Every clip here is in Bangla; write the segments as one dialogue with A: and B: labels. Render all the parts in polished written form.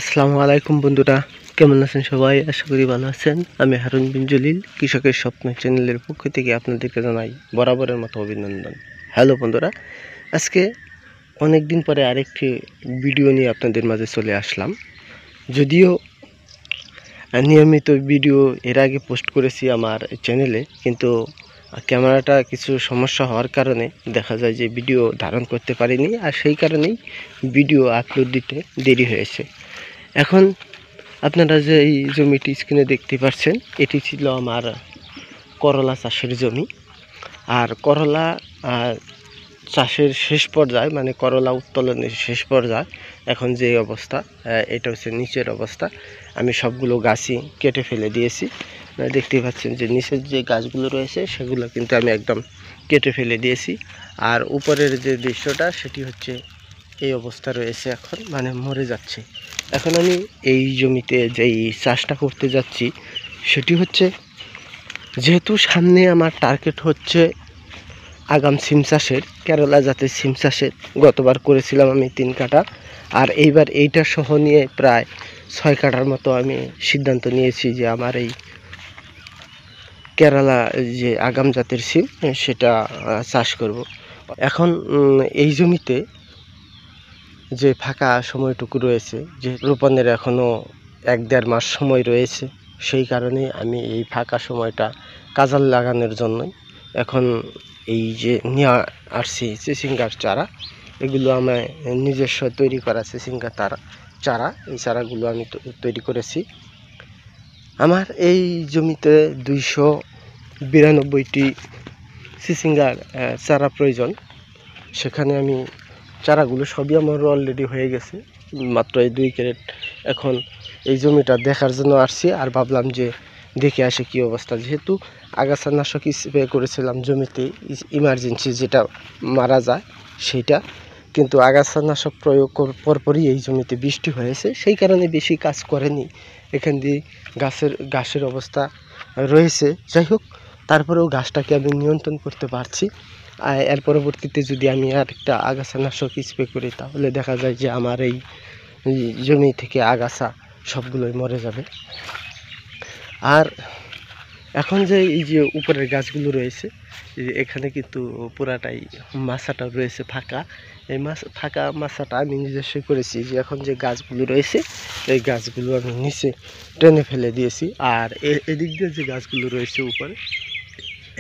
A: আসসালামু আলাইকুম বন্ধুরা, কেমন আছেন সবাই? আশা করি ভালো আছেন। আমি হারুন বিন জলিল, কৃষকের স্বপ্ন চ্যানেলের পক্ষ থেকে আপনাদেরকে জানাই বরাবরের মতো অভিনন্দন। হ্যালো বন্ধুরা, আজকে অনেক দিন পরে আরেকটি ভিডিও নিয়ে আপনাদের মাঝে চলে আসলাম। যদিও নিয়মিত ভিডিও এর আগে পোস্ট করেছি আমার চ্যানেলে, কিন্তু ক্যামেরাটা কিছু সমস্যা হওয়ার কারণে দেখা যায় যে ভিডিও ধারণ করতে পারিনি, আর সেই কারণেই ভিডিও আপলোড দিতে দেরি হয়েছে। এখন আপনারা যে এই জমিটি স্ক্রিনে দেখতে পাচ্ছেন, এটি ছিল আমার করলা চাষের জমি। আর করলা চাষের শেষ পর্যায়ে, মানে করলা উত্তোলনের শেষ পর্যায়ে এখন যে অবস্থা, এটা হচ্ছে নিচের অবস্থা। আমি সবগুলো গাছই কেটে ফেলে দিয়েছি। দেখতেই পাচ্ছেন যে নিচের যে গাছগুলো রয়েছে সেগুলো কিন্তু আমি একদম কেটে ফেলে দিয়েছি। আর উপরের যে দৃশ্যটা সেটি হচ্ছে এই অবস্থা রয়েছে, এখন মানে মরে যাচ্ছে। এখন আমি এই জমিতে যেই চাষটা করতে যাচ্ছি সেটি হচ্ছে, যেহেতু সামনে আমার টার্গেট হচ্ছে আগাম সিম চাষের, কেরালা জাতের সিম চাষের। গতবার করেছিলাম আমি 3 কাঠা, আর এইবার এইটা সহ নিয়ে প্রায় 6 কাঠার মতো আমি সিদ্ধান্ত নিয়েছি যে আমার এই কেরালা যে আগাম জাতের সিম সেটা চাষ করব। এখন এই জমিতে যে ফাঁকা সময়টুকু রয়েছে, যে রোপণের এখনও 1-1.5 মাস সময় রয়েছে, সেই কারণে আমি এই ফাঁকা সময়টা কাজে লাগানোর জন্যই এখন এই যে নিয়ে আসছি চিচিঙ্গার চারা। এগুলো আমি নিজস্ব তৈরি করা চিচিঙ্গার চারা, এই চারাগুলো আমি তৈরি করেছি। আমার এই জমিতে 292টি চিচিঙ্গার চারা প্রয়োজন। সেখানে আমি চারাগুলো সবই আমার অলরেডি হয়ে গেছে, মাত্র এই 2 ক্যারেট। এখন এই জমিটা দেখার জন্য আসছি, আর ভাবলাম যে দেখে আসে কী অবস্থা। যেহেতু আগাছানাশক স্প্রে করেছিলাম জমিতে, ইমার্জেন্সি যেটা মারা যায় সেইটা, কিন্তু আগাছানাশক প্রয়োগ পরপরই এই জমিতে বৃষ্টি হয়েছে, সেই কারণে বেশি কাজ করেনি। এখান দিয়ে ঘাসের অবস্থা রয়েছে। যাই হোক, তারপরেও ঘাসটাকে আমি নিয়ন্ত্রণ করতে পারছি। এর পরবর্তীতে যদি আমি আরেকটা আগাছানাশক স্প্রে করি, তাহলে দেখা যায় যে আমার এই জমি থেকে আগাছা সবগুলোই মরে যাবে। আর এখন যে এই যে উপরের গাছগুলো রয়েছে, এখানে কিন্তু পুরাটাই মাছাটা রয়েছে ফাঁকা। এই ফাঁকা মাছাটা আমি নিজস্ব করেছি। যে এখন যে গাছগুলো রয়েছে এই গাছগুলো আমি নিচে টেনে ফেলে দিয়েছি, আর এদিক দিয়ে যে গাছগুলো রয়েছে উপরে,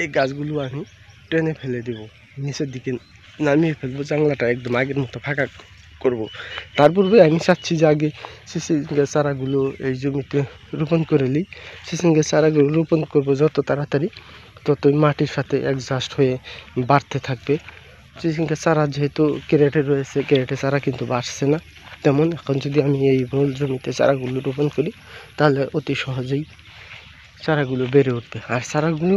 A: এই গাছগুলো আমি টেনে ফেলে দেব, নিচের দিকে নামিয়ে ফেলবো, জানলাটা একদম আগের মতো ফাঁকা করব। তার পূর্বে আমি চাচ্ছি যে আগে চিচিঙ্গার চারাগুলো এই জমিতে রোপণ করে নিই। চিচিঙ্গার চারাগুলো রোপণ করব যত তাড়াতাড়ি, ততই মাটির সাথে অ্যাডজাস্ট হয়ে বাড়তে থাকবে। চিচিঙ্গার চারা যেহেতু ক্যারেটে রয়েছে, ক্যারেটে চারা কিন্তু বাড়ছে না তেমন। এখন যদি আমি এই মূল জমিতে চারাগুলো রোপণ করি, তাহলে অতি সহজেই চারাগুলো বেড়ে উঠবে। আর চারাগুলো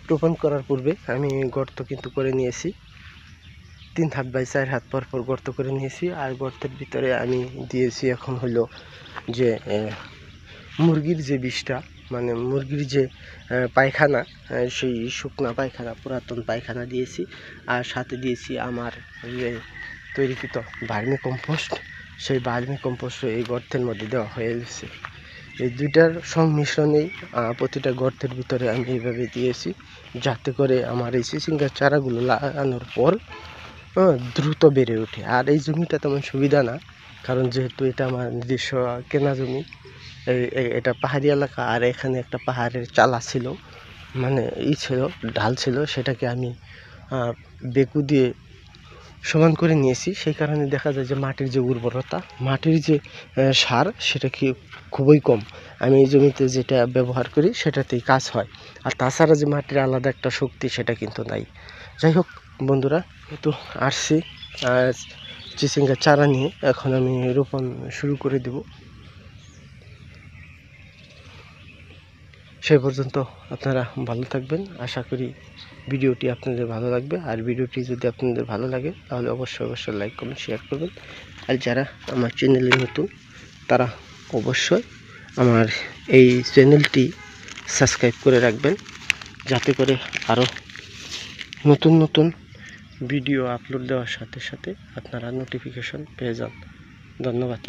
A: রোপণ করার পূর্বে আমি গর্ত কিন্তু করে নিয়েছি, 3 হাত বাই 4 হাত পর পর গর্ত করে নিয়েছি। আর গর্তের ভিতরে আমি দিয়েছি এখন হলো যে মুরগির যে বিষটা, মানে মুরগির যে পায়খানা, সেই শুকনা পায়খানা, পুরাতন পায়খানা দিয়েছি। আর সাথে দিয়েছি আমার যে তৈরিকৃত ভার্মি কম্পোস্ট, সেই ভার্মি কম্পোস্ট এই গর্তের মধ্যে দেওয়া হয়ে গেছে। এই দুইটার সংমিশ্রণেই প্রতিটা গর্তের ভিতরে আমি এইভাবে দিয়েছি, যাতে করে আমার এই চিচিঙ্গার চারাগুলো লাগানোর পর দ্রুত বেড়ে ওঠে। আর এই জমিটা তেমন সুবিধা না, কারণ যেহেতু এটা আমার নিজস্ব কেনা জমি, এটা পাহাড়ি এলাকা। আর এখানে একটা পাহাড়ের চালা ছিল, মানে ছিল, ঢাল ছিল, সেটাকে আমি বেকু দিয়ে সমান করে নিয়েছি। সেই কারণে দেখা যায় যে মাটির যে উর্বরতা, মাটির যে সার, সেটা কি খুবই কম। আমি এই জমিতে যেটা ব্যবহার করি সেটাতেই কাজ হয়। আর তাছাড়া যে মাটির আলাদা একটা শক্তি, সেটা কিন্তু নাই। যাই হোক বন্ধুরা, তো আসছি চিচিঙ্গার চারা নিয়ে, এখন আমি রোপণ শুরু করে দেব। সেই পর্যন্ত আপনারা ভালো থাকবেন। আশা করি ভিডিওটি আপনাদের ভালো লাগবে। আর ভিডিওটি যদি আপনাদের ভালো লাগে, তাহলে অবশ্যই লাইক কমেন্ট শেয়ার করবেন। আর যারা আমার চ্যানেলে নতুন, তারা অবশ্যই আমার এই চ্যানেলটি সাবস্ক্রাইব করে রাখবেন, যাতে করে আরও নতুন ভিডিও আপলোড দেওয়ার সাথে সাথে আপনারা নোটিফিকেশন পেয়ে যান। ধন্যবাদ।